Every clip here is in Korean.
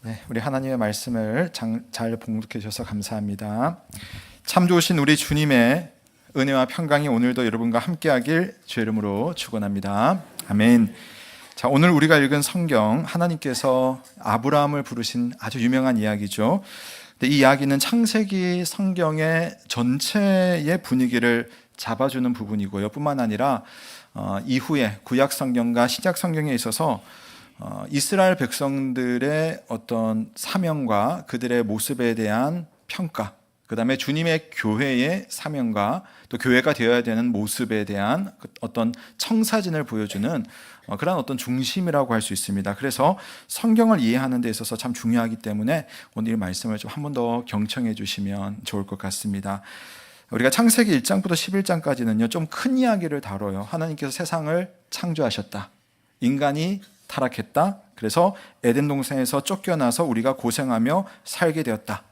네, 우리 하나님의 말씀을 잘 봉독해 주셔서 감사합니다. 참 좋으신 우리 주님의 은혜와 평강이 오늘도 여러분과 함께하길 주의 이름으로 축원합니다. 아멘. 자, 오늘 우리가 읽은 성경, 하나님께서 아브라함을 부르신 아주 유명한 이야기죠. 근데 이 이야기는 창세기 성경의 전체의 분위기를 잡아주는 부분이고요. 뿐만 아니라 이후에 구약 성경과 신약 성경에 있어서 이스라엘 백성들의 어떤 사명과 그들의 모습에 대한 평가, 그 다음에 주님의 교회의 사명과 또 교회가 되어야 되는 모습에 대한 어떤 청사진을 보여주는 그런 어떤 중심이라고 할 수 있습니다. 그래서 성경을 이해하는 데 있어서 참 중요하기 때문에 오늘 이 말씀을 좀 한 번 더 경청해 주시면 좋을 것 같습니다. 우리가 창세기 1장부터 11장까지는요, 좀 큰 이야기를 다뤄요. 하나님께서 세상을 창조하셨다. 인간이 타락했다. 그래서 에덴 동산에서 쫓겨나서 우리가 고생하며 살게 되었다.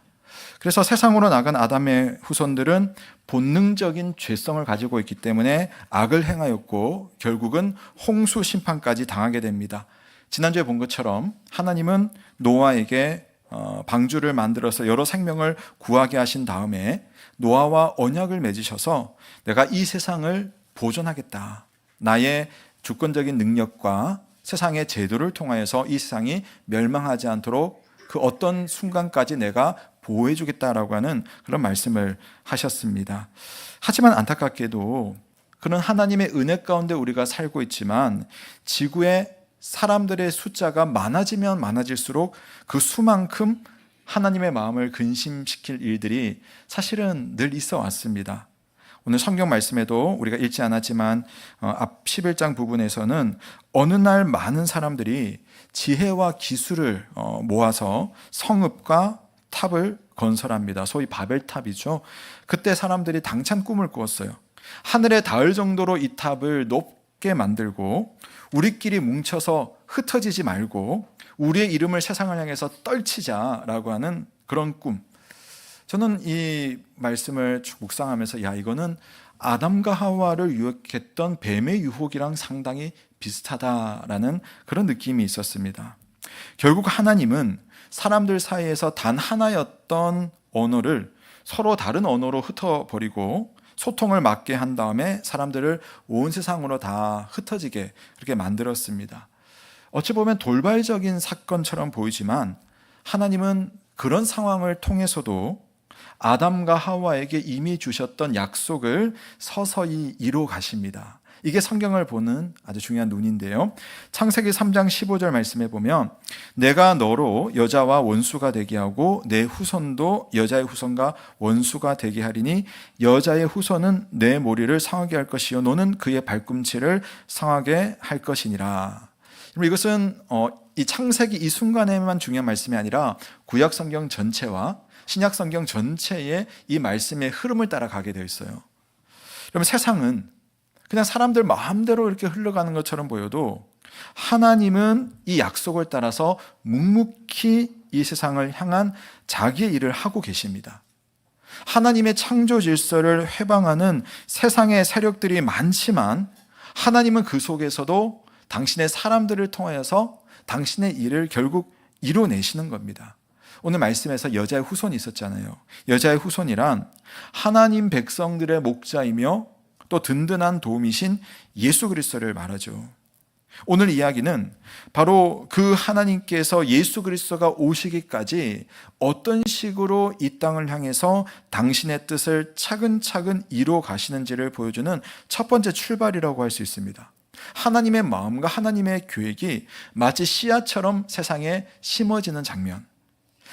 그래서 세상으로 나간 아담의 후손들은 본능적인 죄성을 가지고 있기 때문에 악을 행하였고 결국은 홍수 심판까지 당하게 됩니다. 지난주에 본 것처럼 하나님은 노아에게 방주를 만들어서 여러 생명을 구하게 하신 다음에 노아와 언약을 맺으셔서 내가 이 세상을 보존하겠다. 나의 주권적인 능력과 세상의 제도를 통하여서 이 세상이 멸망하지 않도록 그 어떤 순간까지 내가 보호해 주겠다라고 하는 그런 말씀을 하셨습니다. 하지만 안타깝게도 그런 하나님의 은혜 가운데 우리가 살고 있지만 지구에 사람들의 숫자가 많아지면 많아질수록 그 수만큼 하나님의 마음을 근심시킬 일들이 사실은 늘 있어 왔습니다. 오늘 성경 말씀에도 우리가 읽지 않았지만 앞 11장 부분에서는 어느 날 많은 사람들이 지혜와 기술을 모아서 성읍과 탑을 건설합니다. 소위 바벨탑이죠. 그때 사람들이 당찬 꿈을 꾸었어요. 하늘에 닿을 정도로 이 탑을 높게 만들고 우리끼리 뭉쳐서 흩어지지 말고 우리의 이름을 세상을 향해서 떨치자라고 하는 그런 꿈. 저는 이 말씀을 묵상하면서 이거는 아담과 하와를 유혹했던 뱀의 유혹이랑 상당히 비슷하다라는 그런 느낌이 있었습니다. 결국 하나님은 사람들 사이에서 단 하나였던 언어를 서로 다른 언어로 흩어버리고 소통을 막게 한 다음에 사람들을 온 세상으로 다 흩어지게 그렇게 만들었습니다. 어찌 보면 돌발적인 사건처럼 보이지만 하나님은 그런 상황을 통해서도 아담과 하와에게 이미 주셨던 약속을 서서히 이뤄 가십니다. 이게 성경을 보는 아주 중요한 눈인데요. 창세기 3장 15절 말씀에 보면 내가 너로 여자와 원수가 되게 하고 내 후손도 여자의 후손과 원수가 되게 하리니 여자의 후손은 내 머리를 상하게 할 것이요 너는 그의 발꿈치를 상하게 할 것이니라. 이것은 이 창세기 이 순간에만 중요한 말씀이 아니라 구약 성경 전체와 신약 성경 전체의 이 말씀의 흐름을 따라가게 되어 있어요. 그러면 세상은 그냥 사람들 마음대로 이렇게 흘러가는 것처럼 보여도 하나님은 이 약속을 따라서 묵묵히 이 세상을 향한 자기의 일을 하고 계십니다. 하나님의 창조 질서를 회방하는 세상의 세력들이 많지만 하나님은 그 속에서도 당신의 사람들을 통하여서 당신의 일을 결국 이뤄내시는 겁니다. 오늘 말씀에서 여자의 후손이 있었잖아요. 여자의 후손이란 하나님 백성들의 목자이며 또 든든한 도움이신 예수 그리스도를 말하죠. 오늘 이야기는 바로 그 하나님께서 예수 그리스도가 오시기까지 어떤 식으로 이 땅을 향해서 당신의 뜻을 차근차근 이루어 가시는지를 보여주는 첫 번째 출발이라고 할 수 있습니다. 하나님의 마음과 하나님의 계획이 마치 씨앗처럼 세상에 심어지는 장면.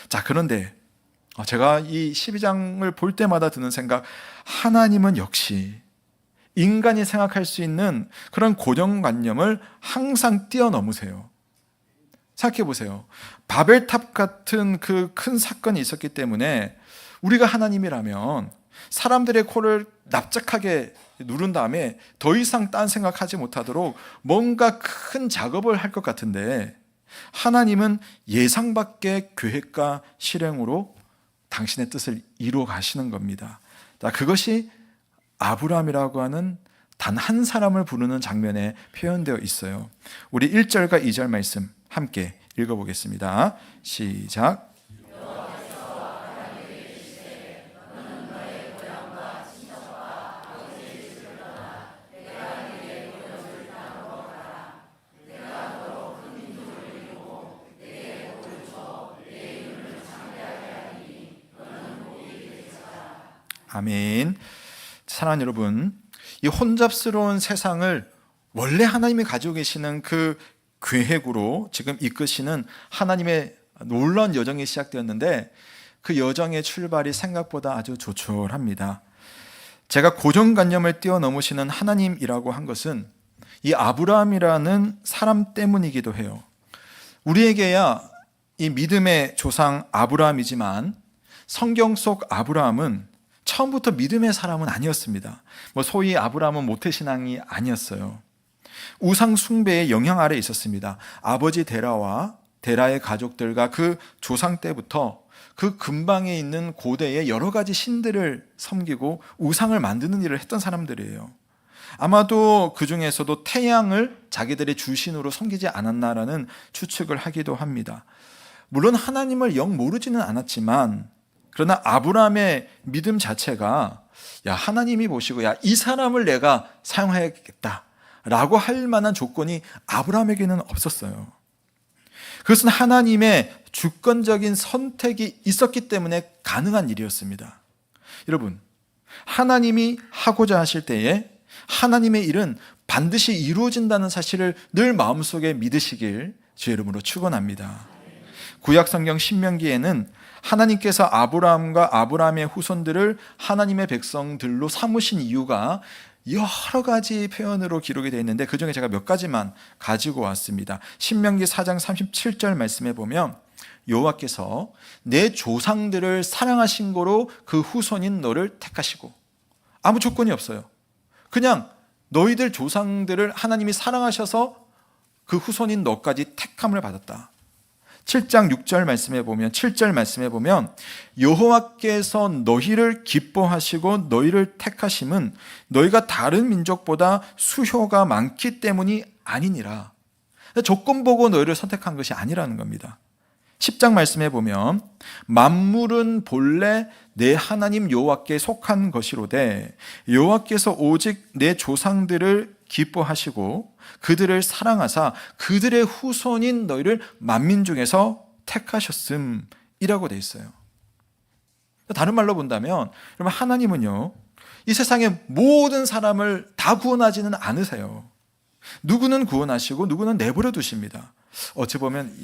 자, 그런데 제가 이 12장을 볼 때마다 드는 생각, 하나님은 역시 인간이 생각할 수 있는 그런 고정관념을 항상 뛰어넘으세요. 생각해 보세요. 바벨탑 같은 그 큰 사건이 있었기 때문에 우리가 하나님이라면 사람들의 코를 납작하게 누른 다음에 더 이상 딴 생각하지 못하도록 뭔가 큰 작업을 할 것 같은데 하나님은 예상 밖의 계획과 실행으로 당신의 뜻을 이루어 가시는 겁니다. 자, 그것이 아브라함이라고 하는 단 한 사람을 부르는 장면에 표현되어 있어요. 우리 1절과 2절 말씀 함께 읽어보겠습니다. 시작. 아멘. 사랑하는 여러분, 이 혼잡스러운 세상을 원래 하나님이 가지고 계시는 그 계획으로 지금 이끄시는 하나님의 놀라운 여정이 시작되었는데, 그 여정의 출발이 생각보다 아주 조촐합니다. 제가 고정관념을 뛰어넘으시는 하나님이라고 한 것은 이 아브라함이라는 사람 때문이기도 해요. 우리에게야 이 믿음의 조상 아브라함이지만 성경 속 아브라함은 처음부터 믿음의 사람은 아니었습니다. 소위 아브라함은 모태신앙이 아니었어요. 우상 숭배의 영향 아래 있었습니다. 아버지 데라와 데라의 가족들과 그 조상 때부터 그 근방에 있는 고대의 여러 가지 신들을 섬기고 우상을 만드는 일을 했던 사람들이에요. 아마도 그 중에서도 태양을 자기들의 주신으로 섬기지 않았나라는 추측을 하기도 합니다. 물론 하나님을 영 모르지는 않았지만, 그러나 아브라함의 믿음 자체가 하나님이 보시고 이 사람을 내가 사용하겠다라고 할 만한 조건이 아브라함에게는 없었어요. 그것은 하나님의 주권적인 선택이 있었기 때문에 가능한 일이었습니다. 여러분, 하나님이 하고자 하실 때에 하나님의 일은 반드시 이루어진다는 사실을 늘 마음속에 믿으시길 주의 이름으로 축원합니다. 구약성경 신명기에는 하나님께서 아브라함과 아브라함의 후손들을 하나님의 백성들로 삼으신 이유가 여러 가지 표현으로 기록이 되어 있는데, 그 중에 제가 몇 가지만 가지고 왔습니다. 신명기 4장 37절 말씀에 보면 여호와께서 내 조상들을 사랑하신 거로 그 후손인 너를 택하시고, 아무 조건이 없어요. 그냥 너희들 조상들을 하나님이 사랑하셔서 그 후손인 너까지 택함을 받았다. 7장 6절 말씀에 보면 7절 말씀에 보면 여호와께서 너희를 기뻐하시고 너희를 택하심은 너희가 다른 민족보다 수효가 많기 때문이 아니니라. 조건 보고 너희를 선택한 것이 아니라는 겁니다. 10장 말씀에 보면 만물은 본래 내 하나님 여호와께 속한 것이로되 여호와께서 오직 내 조상들을 기뻐하시고 그들을 사랑하사 그들의 후손인 너희를 만민 중에서 택하셨음이라고 되어 있어요. 다른 말로 본다면 여러분, 하나님은요 이 세상의 모든 사람을 다 구원하지는 않으세요. 누구는 구원하시고 누구는 내버려 두십니다. 어찌 보면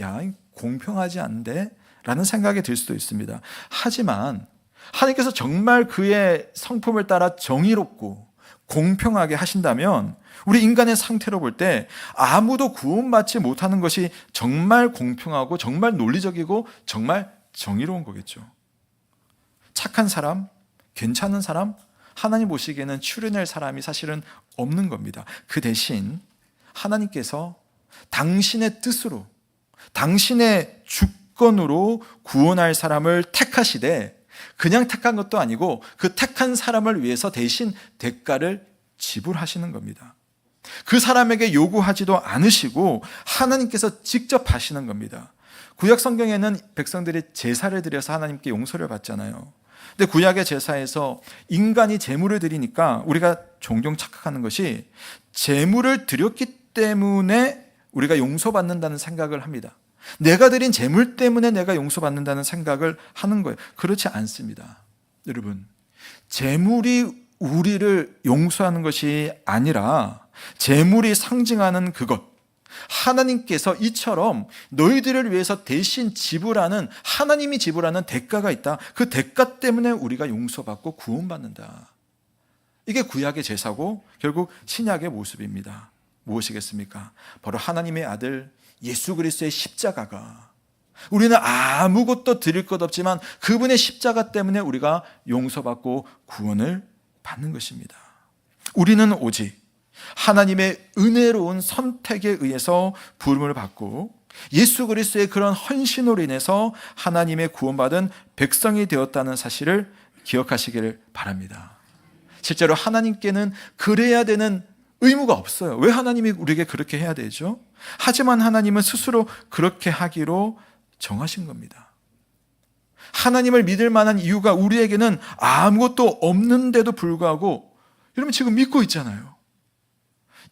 공평하지 않은데 라는 생각이 들 수도 있습니다. 하지만 하나님께서 정말 그의 성품을 따라 정의롭고 공평하게 하신다면 우리 인간의 상태로 볼 때 아무도 구원받지 못하는 것이 정말 공평하고 정말 논리적이고 정말 정의로운 거겠죠. 착한 사람, 괜찮은 사람, 하나님 보시기에는 추려낼 사람이 사실은 없는 겁니다. 그 대신 하나님께서 당신의 뜻으로, 당신의 주권으로 구원할 사람을 택하시되 그냥 택한 것도 아니고 그 택한 사람을 위해서 대신 대가를 지불하시는 겁니다. 그 사람에게 요구하지도 않으시고 하나님께서 직접 하시는 겁니다. 구약 성경에는 백성들이 제사를 드려서 하나님께 용서를 받잖아요. 근데 구약의 제사에서 인간이 제물을 드리니까 우리가 종종 착각하는 것이 제물을 드렸기 때문에 우리가 용서받는다는 생각을 합니다. 내가 드린 제물 때문에 내가 용서받는다는 생각을 하는 거예요. 그렇지 않습니다. 여러분, 제물이 우리를 용서하는 것이 아니라 제물이 상징하는 그것, 하나님께서 이처럼 너희들을 위해서 대신 지불하는, 하나님이 지불하는 대가가 있다. 그 대가 때문에 우리가 용서받고 구원받는다. 이게 구약의 제사고 결국 신약의 모습입니다. 무엇이겠습니까? 바로 하나님의 아들 예수 그리스도의 십자가가, 우리는 아무것도 드릴 것 없지만 그분의 십자가 때문에 우리가 용서받고 구원을 받는 것입니다. 우리는 오직 하나님의 은혜로운 선택에 의해서 부름을 받고 예수 그리스도의 그런 헌신으로 인해서 하나님의 구원받은 백성이 되었다는 사실을 기억하시기를 바랍니다. 실제로 하나님께는 그래야 되는 의무가 없어요. 왜 하나님이 우리에게 그렇게 해야 되죠? 하지만 하나님은 스스로 그렇게 하기로 정하신 겁니다. 하나님을 믿을 만한 이유가 우리에게는 아무것도 없는데도 불구하고 여러분 지금 믿고 있잖아요.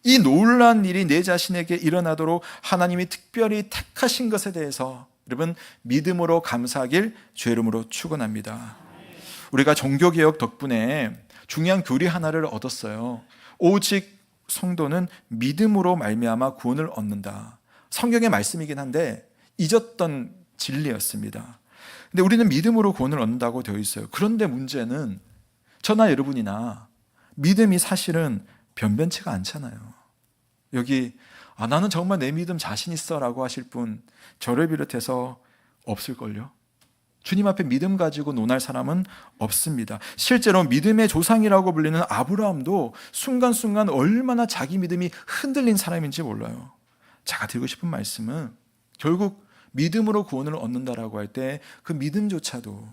이 놀라운 일이 내 자신에게 일어나도록 하나님이 특별히 택하신 것에 대해서 여러분 믿음으로 감사하길 주의 이름으로 축원합니다. 우리가 종교개혁 덕분에 중요한 교리 하나를 얻었어요. 오직 성도는 믿음으로 말미암아 구원을 얻는다. 성경의 말씀이긴 한데 잊었던 진리였습니다. 근데 우리는 믿음으로 구원을 얻는다고 되어 있어요. 그런데 문제는 저나 여러분이나 믿음이 사실은 변변치가 않잖아요. 여기 나는 정말 내 믿음 자신 있어 라고 하실 분 저를 비롯해서 없을걸요. 주님 앞에 믿음 가지고 논할 사람은 없습니다. 실제로 믿음의 조상이라고 불리는 아브라함도 순간순간 얼마나 자기 믿음이 흔들린 사람인지 몰라요. 제가 드리고 싶은 말씀은 결국 믿음으로 구원을 얻는다라고 할 때 그 믿음조차도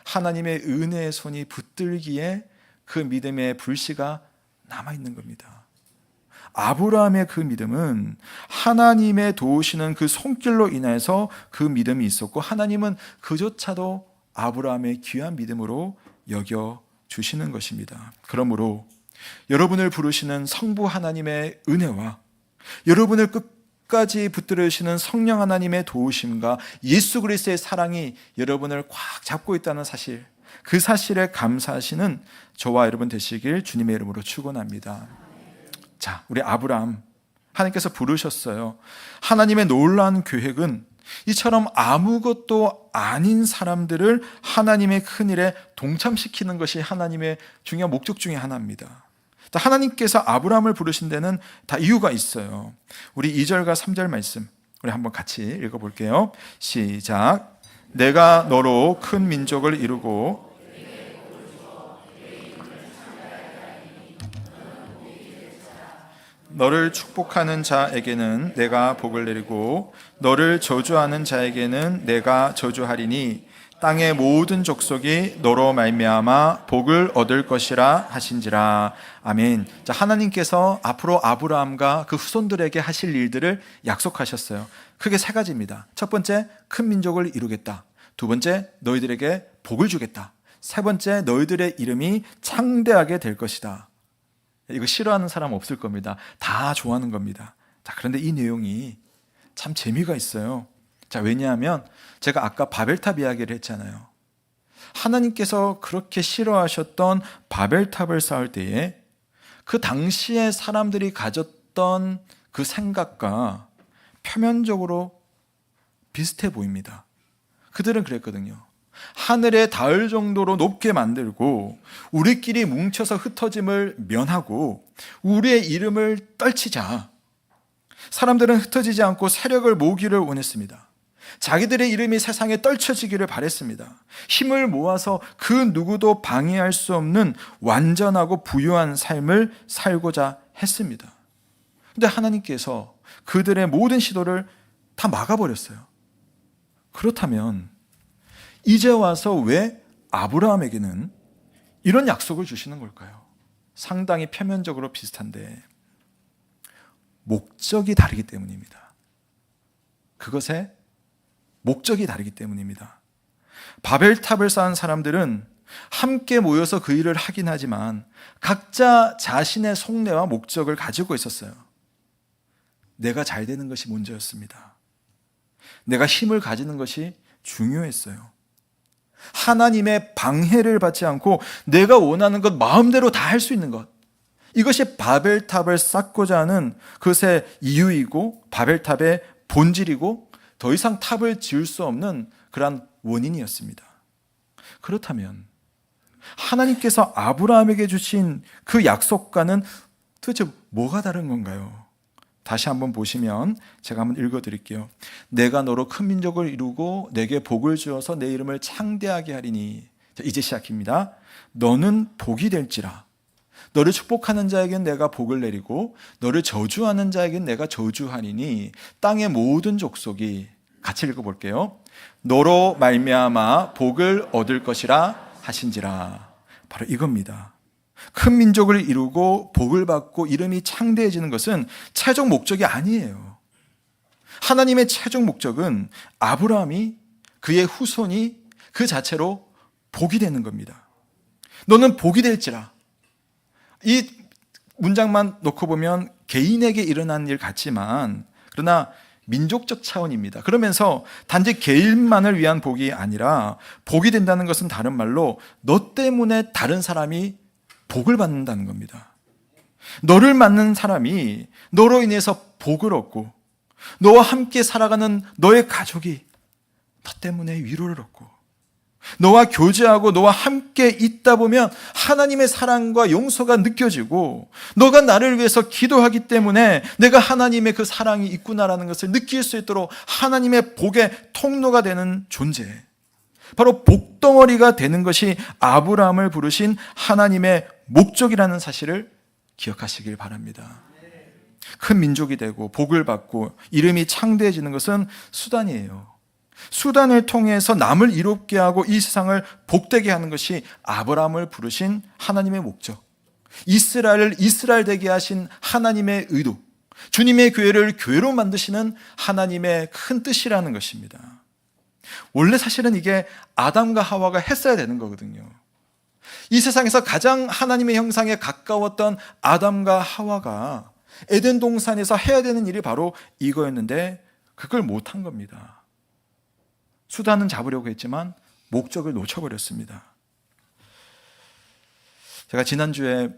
하나님의 은혜의 손이 붙들기에 그 믿음의 불씨가 남아있는 겁니다. 아브라함의 그 믿음은 하나님의 도우시는 그 손길로 인해서 그 믿음이 있었고 하나님은 그조차도 아브라함의 귀한 믿음으로 여겨주시는 것입니다. 그러므로 여러분을 부르시는 성부 하나님의 은혜와 여러분을 끝까지 붙들으시는 성령 하나님의 도우심과 예수 그리스도의 사랑이 여러분을 꽉 잡고 있다는 사실, 그 사실에 감사하시는 저와 여러분 되시길 주님의 이름으로 축원합니다. 자, 우리 아브라함 하나님께서 부르셨어요. 하나님의 놀라운 계획은 이처럼 아무것도 아닌 사람들을 하나님의 큰 일에 동참시키는 것이 하나님의 중요한 목적 중에 하나입니다. 하나님께서 아브라함을 부르신 데는 다 이유가 있어요. 우리 2절과 3절 말씀 우리 한번 같이 읽어볼게요. 시작. 내가 너로 큰 민족을 이루고 너를 축복하는 자에게는 내가 복을 내리고 너를 저주하는 자에게는 내가 저주하리니 땅의 모든 족속이 너로 말미암아 복을 얻을 것이라 하신지라. 아멘. 자, 하나님께서 앞으로 아브라함과 그 후손들에게 하실 일들을 약속하셨어요. 크게 세 가지입니다. 첫 번째, 큰 민족을 이루겠다. 두 번째, 너희들에게 복을 주겠다. 세 번째, 너희들의 이름이 창대하게 될 것이다. 이거 싫어하는 사람 없을 겁니다. 다 좋아하는 겁니다. 자, 그런데 이 내용이 참 재미가 있어요. 자, 왜냐하면 제가 아까 바벨탑 이야기를 했잖아요. 하나님께서 그렇게 싫어하셨던 바벨탑을 쌓을 때에 그 당시에 사람들이 가졌던 그 생각과 표면적으로 비슷해 보입니다. 그들은 그랬거든요. 하늘에 닿을 정도로 높게 만들고 우리끼리 뭉쳐서 흩어짐을 면하고 우리의 이름을 떨치자. 사람들은 흩어지지 않고 세력을 모으기를 원했습니다. 자기들의 이름이 세상에 떨쳐지기를 바랬습니다. 힘을 모아서 그 누구도 방해할 수 없는 완전하고 부유한 삶을 살고자 했습니다. 그런데 하나님께서 그들의 모든 시도를 다 막아버렸어요. 그렇다면 이제 와서 왜 아브라함에게는 이런 약속을 주시는 걸까요? 상당히 표면적으로 비슷한데 목적이 다르기 때문입니다. 그것의 목적이 다르기 때문입니다. 바벨탑을 쌓은 사람들은 함께 모여서 그 일을 하긴 하지만 각자 자신의 속내와 목적을 가지고 있었어요. 내가 잘 되는 것이 문제였습니다. 내가 힘을 가지는 것이 중요했어요. 하나님의 방해를 받지 않고 내가 원하는 것 마음대로 다 할 수 있는 것, 이것이 바벨탑을 쌓고자 하는 그것의 이유이고 바벨탑의 본질이고 더 이상 탑을 지을 수 없는 그러한 원인이었습니다. 그렇다면 하나님께서 아브라함에게 주신 그 약속과는 도대체 뭐가 다른 건가요? 다시 한번 보시면 제가 한번 읽어드릴게요. 내가 너로 큰 민족을 이루고 내게 복을 주어서 내 이름을 창대하게 하리니. 자, 이제 시작입니다. 너는 복이 될지라. 너를 축복하는 자에겐 내가 복을 내리고 너를 저주하는 자에겐 내가 저주하리니 땅의 모든 족속이, 같이 읽어볼게요. 너로 말미암아 복을 얻을 것이라 하신지라. 바로 이겁니다. 큰 민족을 이루고 복을 받고 이름이 창대해지는 것은 최종 목적이 아니에요. 하나님의 최종 목적은 아브라함이 그의 후손이 그 자체로 복이 되는 겁니다. 너는 복이 될지라. 이 문장만 놓고 보면 개인에게 일어난 일 같지만 그러나 민족적 차원입니다. 그러면서 단지 개인만을 위한 복이 아니라 복이 된다는 것은 다른 말로 너 때문에 다른 사람이 복을 받는다는 겁니다. 너를 맞는 사람이 너로 인해서 복을 얻고 너와 함께 살아가는 너의 가족이 너 때문에 위로를 얻고 너와 교제하고 너와 함께 있다 보면 하나님의 사랑과 용서가 느껴지고 너가 나를 위해서 기도하기 때문에 내가 하나님의 그 사랑이 있구나라는 것을 느낄 수 있도록 하나님의 복의 통로가 되는 존재, 바로 복덩어리가 되는 것이 아브라함을 부르신 하나님의 목적이라는 사실을 기억하시길 바랍니다. 큰 민족이 되고 복을 받고 이름이 창대해지는 것은 수단이에요. 수단을 통해서 남을 이롭게 하고 이 세상을 복되게 하는 것이 아브라함을 부르신 하나님의 목적, 이스라엘을 이스라엘 되게 하신 하나님의 의도, 주님의 교회를 교회로 만드시는 하나님의 큰 뜻이라는 것입니다. 원래 사실은 이게 아담과 하와가 했어야 되는 거거든요. 이 세상에서 가장 하나님의 형상에 가까웠던 아담과 하와가 에덴 동산에서 해야 되는 일이 바로 이거였는데 그걸 못한 겁니다. 수단은 잡으려고 했지만 목적을 놓쳐버렸습니다. 제가 지난주에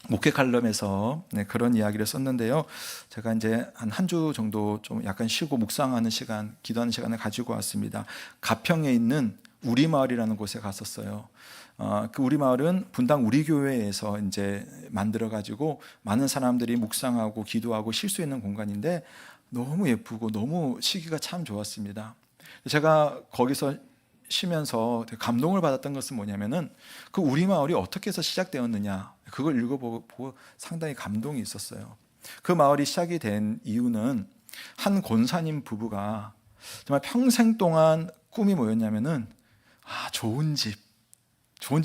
목회 칼럼에서 그런 이야기를 썼는데요. 제가 이제 한 주 정도 좀 약간 쉬고 묵상하는 시간, 기도하는 시간을 가지고 왔습니다. 가평에 있는 우리마을이라는 곳에 갔었어요. 그 우리마을은 분당 우리교회에서 이제 만들어가지고 많은 사람들이 묵상하고 기도하고 쉴 수 있는 공간인데 너무 예쁘고 너무 시기가 참 좋았습니다. 제가 거기서 쉬면서 되게 감동을 받았던 것은 뭐냐면은 그 우리마을이 어떻게 해서 시작되었느냐, 그걸 읽어보고 상당히 감동이 있었어요. 그 마을이 시작이 된 이유는 한 권사님 부부가 정말 평생 동안 꿈이 뭐였냐면은 좋은 집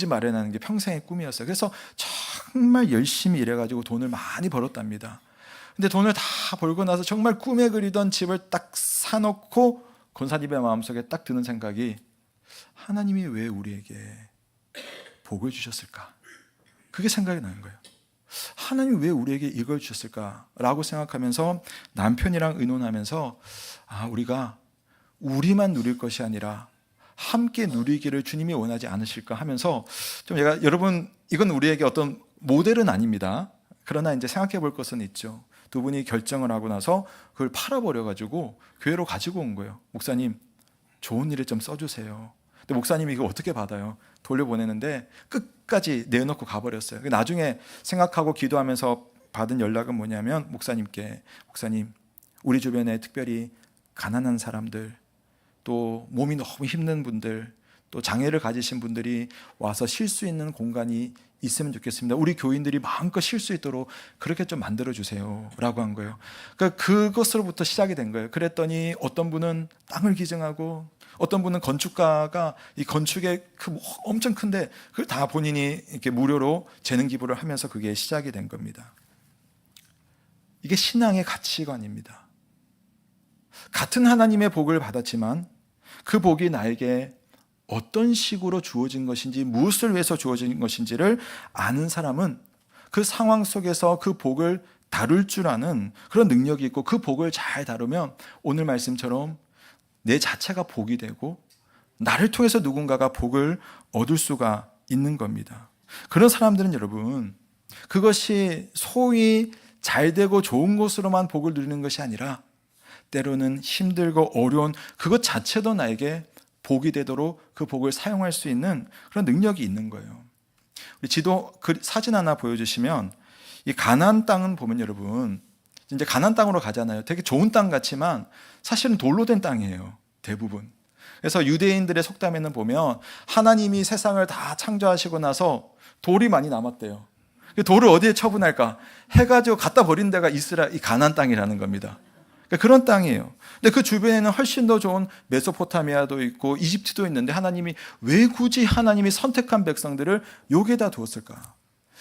마련하는 게 평생의 꿈이었어요. 그래서 정말 열심히 일해가지고 돈을 많이 벌었답니다. 근데 돈을 다 벌고 나서 정말 꿈에 그리던 집을 딱 사놓고 권사님의 마음속에 딱 드는 생각이, 하나님이 왜 우리에게 복을 주셨을까? 그게 생각이 나는 거예요. 하나님이 왜 우리에게 이걸 주셨을까라고 생각하면서 남편이랑 의논하면서 우리가 우리만 누릴 것이 아니라 함께 누리기를 주님이 원하지 않으실까 하면서 좀 여러분, 이건 우리에게 어떤 모델은 아닙니다. 그러나 이제 생각해 볼 것은 있죠. 두 분이 결정을 하고 나서 그걸 팔아버려가지고 교회로 가지고 온 거예요. 목사님, 좋은 일에 좀 써주세요. 근데 목사님이 이거 어떻게 받아요? 돌려보내는데 끝까지 내놓고 가버렸어요. 나중에 생각하고 기도하면서 받은 연락은 뭐냐면 목사님께, 목사님, 우리 주변에 특별히 가난한 사람들, 또 몸이 너무 힘든 분들, 또 장애를 가지신 분들이 와서 쉴 수 있는 공간이 있으면 좋겠습니다. 우리 교인들이 마음껏 쉴 수 있도록 그렇게 좀 만들어주세요 라고 한 거예요. 그러니까 그것으로부터 시작이 된 거예요. 그랬더니 어떤 분은 땅을 기증하고, 어떤 분은 건축가가 이 건축의 엄청 큰데 그걸 다 본인이 이렇게 무료로 재능 기부를 하면서 그게 시작이 된 겁니다. 이게 신앙의 가치관입니다. 같은 하나님의 복을 받았지만 그 복이 나에게 어떤 식으로 주어진 것인지, 무엇을 위해서 주어진 것인지를 아는 사람은 그 상황 속에서 그 복을 다룰 줄 아는 그런 능력이 있고, 그 복을 잘 다루면 오늘 말씀처럼 내 자체가 복이 되고 나를 통해서 누군가가 복을 얻을 수가 있는 겁니다. 그런 사람들은 여러분, 그것이 소위 잘 되고 좋은 것으로만 복을 누리는 것이 아니라 때로는 힘들고 어려운 그것 자체도 나에게 복이 되도록 그 복을 사용할 수 있는 그런 능력이 있는 거예요. 우리 지도 사진 하나 보여주시면, 이 가나안 땅은 보면 여러분, 이제 가나안 땅으로 가잖아요. 되게 좋은 땅 같지만 사실은 돌로 된 땅이에요, 대부분. 그래서 유대인들의 속담에는 보면 하나님이 세상을 다 창조하시고 나서 돌이 많이 남았대요. 돌을 어디에 처분할까? 해가지고 갖다 버린 데가 이스라엘, 이 가나안 땅이라는 겁니다. 그런 땅이에요. 근데 그 주변에는 훨씬 더 좋은 메소포타미아도 있고 이집트도 있는데 하나님이 왜 굳이 하나님이 선택한 백성들을 여기에다 두었을까?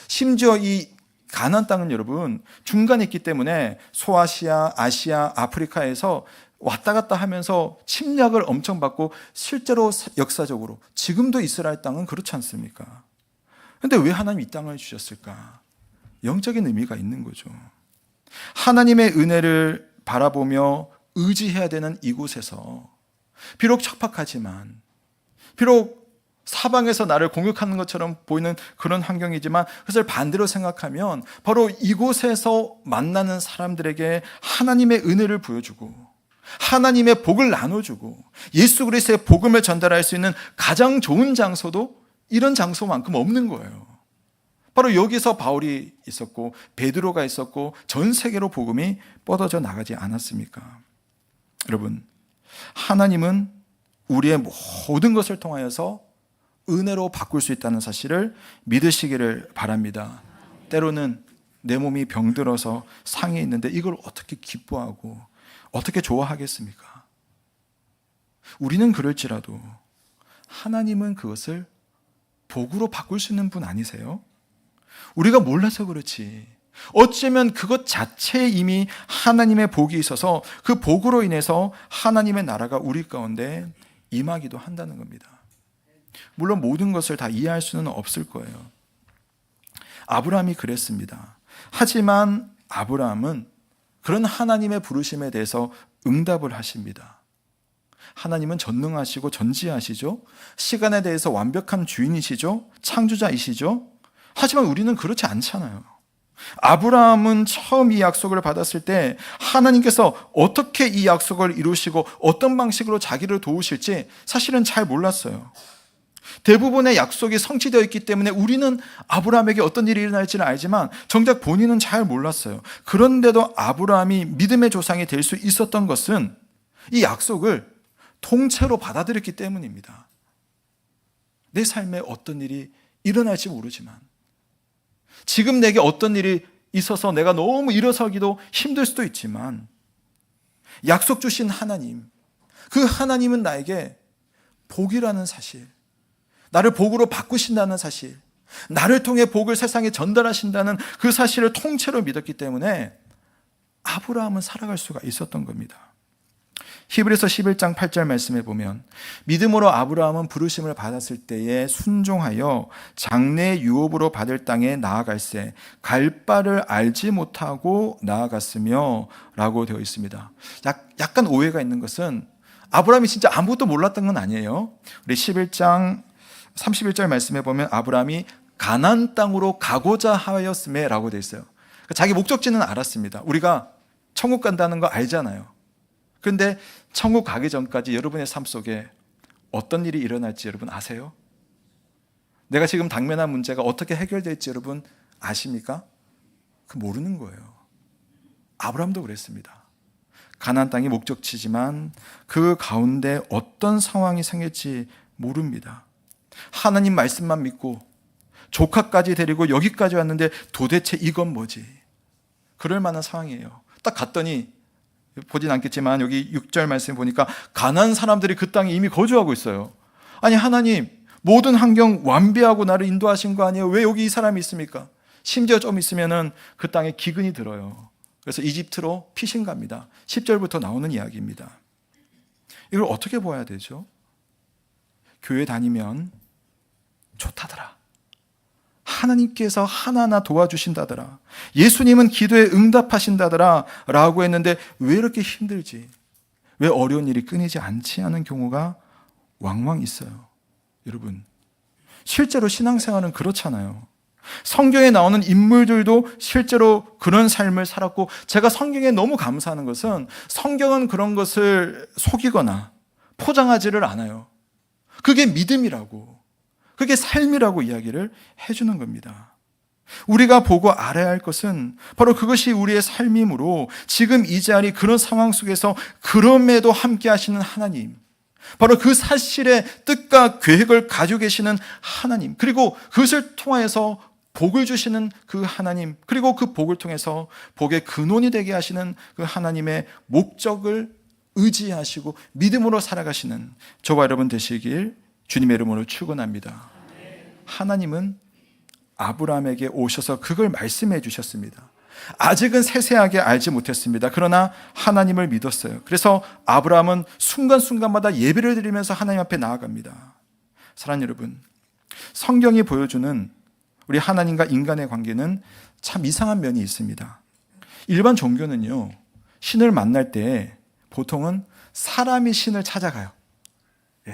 심지어 이 가나안 땅은 여러분 중간에 있기 때문에 소아시아, 아시아, 아프리카에서 왔다 갔다 하면서 침략을 엄청 받고 실제로 역사적으로 지금도 이스라엘 땅은 그렇지 않습니까? 그런데 왜 하나님 이 땅을 주셨을까? 영적인 의미가 있는 거죠. 하나님의 은혜를 바라보며 의지해야 되는 이곳에서 비록 척박하지만, 비록 사방에서 나를 공격하는 것처럼 보이는 그런 환경이지만, 그것을 반대로 생각하면 바로 이곳에서 만나는 사람들에게 하나님의 은혜를 보여주고 하나님의 복을 나눠주고 예수 그리스도의 복음을 전달할 수 있는 가장 좋은 장소도 이런 장소만큼 없는 거예요. 바로 여기서 바울이 있었고 베드로가 있었고 전 세계로 복음이 뻗어져 나가지 않았습니까? 여러분, 하나님은 우리의 모든 것을 통하여서 은혜로 바꿀 수 있다는 사실을 믿으시기를 바랍니다. 때로는 내 몸이 병들어서 상해 있는데 이걸 어떻게 기뻐하고 어떻게 좋아하겠습니까? 우리는 그럴지라도 하나님은 그것을 복으로 바꿀 수 있는 분 아니세요? 우리가 몰라서 그렇지, 어쩌면 그것 자체에 이미 하나님의 복이 있어서 그 복으로 인해서 하나님의 나라가 우리 가운데 임하기도 한다는 겁니다. 물론 모든 것을 다 이해할 수는 없을 거예요. 아브라함이 그랬습니다. 하지만 아브라함은 그런 하나님의 부르심에 대해서 응답을 하십니다. 하나님은 전능하시고 전지하시죠. 시간에 대해서 완벽한 주인이시죠. 창조자이시죠. 하지만 우리는 그렇지 않잖아요. 아브라함은 처음 이 약속을 받았을 때 하나님께서 어떻게 이 약속을 이루시고 어떤 방식으로 자기를 도우실지 사실은 잘 몰랐어요. 대부분의 약속이 성취되어 있기 때문에 우리는 아브라함에게 어떤 일이 일어날지는 알지만 정작 본인은 잘 몰랐어요. 그런데도 아브라함이 믿음의 조상이 될 수 있었던 것은 이 약속을 통째로 받아들였기 때문입니다. 내 삶에 어떤 일이 일어날지 모르지만, 지금 내게 어떤 일이 있어서 내가 너무 일어서기도 힘들 수도 있지만, 약속 주신 하나님, 그 하나님은 나에게 복이라는 사실, 나를 복으로 바꾸신다는 사실, 나를 통해 복을 세상에 전달하신다는 그 사실을 통째로 믿었기 때문에 아브라함은 살아갈 수가 있었던 겁니다. 히브리서 11장 8절 말씀에 보면, 믿음으로 아브라함은 부르심을 받았을 때에 순종하여 장래 유업으로 받을 땅에 나아갈새 갈 바를 알지 못하고 나아갔으며 라고 되어 있습니다. 약간 오해가 있는 것은 아브라함이 진짜 아무것도 몰랐던 건 아니에요. 우리 11장 31절 말씀에 보면 아브라함이 가나안 땅으로 가고자 하였음에 라고 되어 있어요. 자기 목적지는 알았습니다. 우리가 천국 간다는 거 알잖아요. 그런데 천국 가기 전까지 여러분의 삶 속에 어떤 일이 일어날지 여러분 아세요? 내가 지금 당면한 문제가 어떻게 해결될지 여러분 아십니까? 그 모르는 거예요. 아브라함도 그랬습니다. 가나안 땅이 목적지지만 그 가운데 어떤 상황이 생길지 모릅니다. 하나님 말씀만 믿고 조카까지 데리고 여기까지 왔는데 도대체 이건 뭐지? 그럴 만한 상황이에요. 딱 갔더니 보진 않겠지만 여기 6절 말씀 보니까 가나안 사람들이 그 땅에 이미 거주하고 있어요. 아니 하나님, 모든 환경 완비하고 나를 인도하신 거 아니에요? 왜 여기 이 사람이 있습니까? 심지어 좀 있으면은 그 땅에 기근이 들어요. 그래서 이집트로 피신 갑니다. 10절부터 나오는 이야기입니다. 이걸 어떻게 보아야 되죠? 교회 다니면 좋다더라, 하나님께서 하나하나 도와주신다더라, 예수님은 기도에 응답하신다더라 라고 했는데 왜 이렇게 힘들지? 왜 어려운 일이 끊이지 않지 않은 경우가 왕왕 있어요. 여러분, 실제로 신앙생활은 그렇잖아요. 성경에 나오는 인물들도 실제로 그런 삶을 살았고, 제가 성경에 너무 감사하는 것은 성경은 그런 것을 속이거나 포장하지를 않아요. 그게 믿음이라고, 그게 삶이라고 이야기를 해주는 겁니다. 우리가 보고 알아야 할 것은 바로 그것이 우리의 삶이므로 지금 이 자리 그런 상황 속에서 그럼에도 함께 하시는 하나님, 바로 그 사실의 뜻과 계획을 가지고 계시는 하나님, 그리고 그것을 통하여서 복을 주시는 그 하나님, 그리고 그 복을 통해서 복의 근원이 되게 하시는 그 하나님의 목적을 의지하시고 믿음으로 살아가시는 저와 여러분 되시길 주님의 이름으로 축원합니다. 하나님은 아브라함에게 오셔서 그걸 말씀해 주셨습니다. 아직은 세세하게 알지 못했습니다. 그러나 하나님을 믿었어요. 그래서 아브라함은 순간순간마다 예배를 드리면서 하나님 앞에 나아갑니다. 사랑하는 여러분, 성경이 보여주는 우리 하나님과 인간의 관계는 참 이상한 면이 있습니다. 일반 종교는요, 신을 만날 때 보통은 사람이 신을 찾아가요.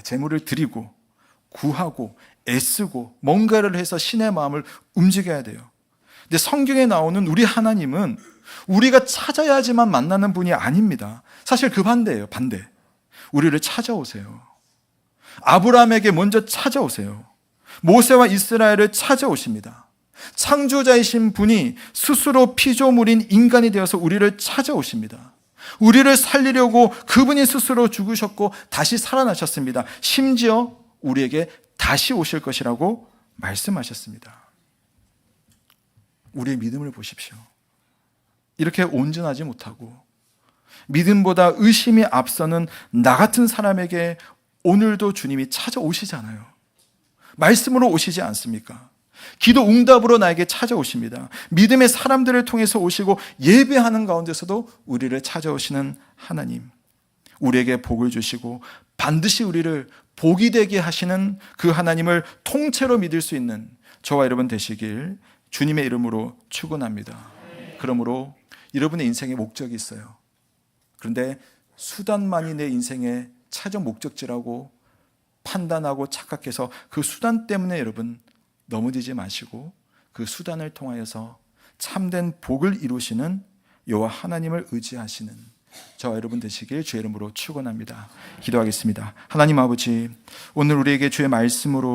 제물을 드리고 구하고 애쓰고 뭔가를 해서 신의 마음을 움직여야 돼요. 근데 성경에 나오는 우리 하나님은 우리가 찾아야지만 만나는 분이 아닙니다. 사실 그 반대예요. 반대. 우리를 찾아오세요. 아브라함에게 먼저 찾아오세요. 모세와 이스라엘을 찾아오십니다. 창조자이신 분이 스스로 피조물인 인간이 되어서 우리를 찾아오십니다. 우리를 살리려고 그분이 스스로 죽으셨고 다시 살아나셨습니다. 심지어 우리에게 다시 오실 것이라고 말씀하셨습니다. 우리의 믿음을 보십시오. 이렇게 온전하지 못하고 믿음보다 의심이 앞서는 나 같은 사람에게 오늘도 주님이 찾아오시잖아요. 말씀으로 오시지 않습니까? 기도 응답으로 나에게 찾아오십니다. 믿음의 사람들을 통해서 오시고 예배하는 가운데서도 우리를 찾아오시는 하나님, 우리에게 복을 주시고 반드시 우리를 복이 되게 하시는 그 하나님을 통째로 믿을 수 있는 저와 여러분 되시길 주님의 이름으로 축원합니다. 그러므로 여러분의 인생에 목적이 있어요. 그런데 수단만이 내 인생의 최종 목적지라고 판단하고 착각해서 그 수단 때문에 여러분 넘어지지 마시고 그 수단을 통하여서 참된 복을 이루시는 여호와 하나님을 의지하시는 저와 여러분 되시길 주의 이름으로 축원합니다. 기도하겠습니다. 하나님 아버지, 오늘 우리에게 주의 말씀으로